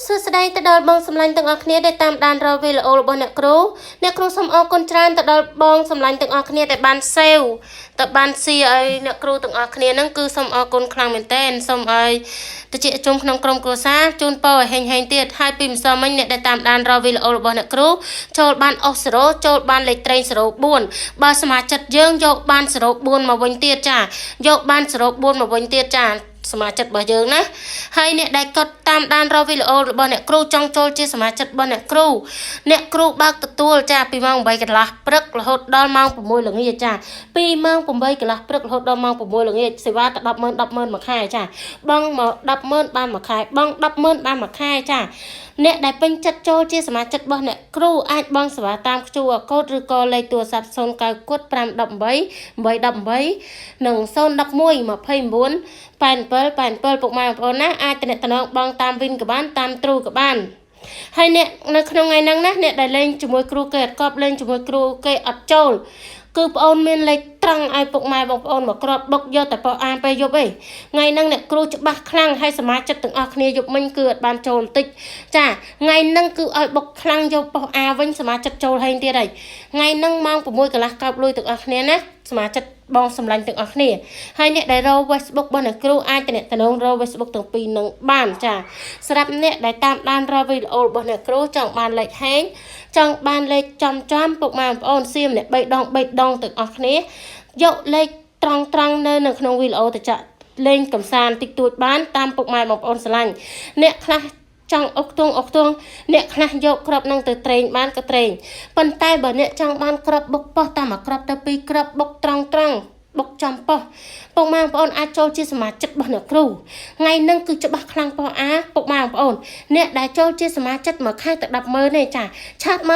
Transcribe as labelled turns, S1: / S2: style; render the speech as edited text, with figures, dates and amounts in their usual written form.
S1: សួស្តីទៅដល់បងសម្លាញ់ទាំងអស់គ្នាដែលតាមដានរកវីដេអូរបស់អ្នកគ្រូសូមអរគុណច្រើនទៅដល់បងសម្លាញ់ទាំងអស់គ្នាដែលបានសេវទៅបានស៊ីឲ្យអ្នកគ្រូទាំងអស់គ្នាហ្នឹងគឺសូមអរគុណខ្លាំងមែនទែនសូមឲ្យតិចជុំក្នុងក្រុមគ្រួសារជូនពរឲ្យហេងទៀតហើយពីម្សិលមិញអ្នកដែលតាមដានរកវីដេអូរបស់អ្នកគ្រូចូលបានអុស0ចូលបានលេខត្រេង04បើសមាជិកយើងយកបាន04មកវិញទៀតចាយកបាន04មកវិញទៀតចាសមាជិករបស់យើងណាហើយអ្នកដែលកត់តាមដានរកវីដេអូរបស់អ្នកគ្រូចង់ចូលជាសមាជិករបស់អ្នកគ្រូបើកទទួលចាពីម៉ោង8កន្លះព្រឹករហូតដល់ម៉ោង6ល្ងាចចាពីម៉ោង8កន្លះព្រឹករហូតដល់ម៉ោង6ល្ងាចសេវាតែ100000មួយខែចាបងមក100000បានមួយខែបង100000បានមួយខែចាអ្នកដែលពេញចិត្តចូលជាសមាជិករបស់អ្នកគ្រូអាចបង់សេវាតាម QR code ឬក៏លេខទូរស័ព្ទ09គុត518 818និង011 29 87 ពុកម៉ែបងប្អូនណាអាចតំណងបងតាមវិនក៏បានតាមទ្រូក៏បានហើយអ្នកនៅក្នុងថ្ងៃហ្នឹងណាអ្នកដែលលេងជាមួយគ្រូគេអត់កប់លេងជាមួយគ្រូគេអត់ចូលគឺបងអូនមានលេខត្រង់ឲ្យពុកម៉ែបងប្អូនមកក្របបុកយកតែប៉ុអានពេលយប់ឯងថ្ងៃហ្នឹងអ្នកគ្រូច្បាស់ខ្លាំងហើយសមាជិកទាំងអស់គ្នាយប់មិញគឺអត់បានចូលបន្តិចចាថ្ងៃហ្នឹងគឺឲ្យបុកខ្លាំងយកប៉ុអាវិញសមាជិកចូលហេងទៀតហើយថ្ងៃហ្នឹងម៉ោង6កន្លះកោបលុយទាំងអស់គ្នាណាសមាជិកបងសម្លាញ់ទាំងអស់គ្នាហើយអ្នកដែលរក Facebook របស់អ្នកគ្រូអាចតំណងរក Facebook ទាំងពីរនឹងបានចាសម្រាប់អ្នកដែលតាមដានរកវីដេអូរបស់អ្នកគ្រូចង់បានលេខហេងចង់បានលេខចំពុកម៉ែបងប្អូនសៀមអ្នក3ដងទាំងអស់គ្នាយកលេខត្រង់នៅក្នុងវីដេអូទៅចាក់លេងកំសាន្តតិចតួចបានតាមពុកម៉ែបងប្អូនស្រឡាញ់អ្នកខ្លះចង់អុកទងអ្នកខ្លះយកក្របនឹងទៅត្រេងបានក៏ត្រេងប៉ុន្តែបើអ្នកចង់បានក្របបុកប៉ុសតាមមួយក្របទៅ2ក្របបុកត្រង់បុកចំប៉ុសពុកម៉ែបងប្អូនអាចចូលជាសមាជិករបស់អ្នកគ្រូថ្ងៃហ្នឹងគឺច្បាស់ខ្លាំងប៉ុសអាពុកម៉ែបងប្អូនអ្នកដែលចូលជាសមាជិកមួយខែទៅ100000ទេចាឆាតមក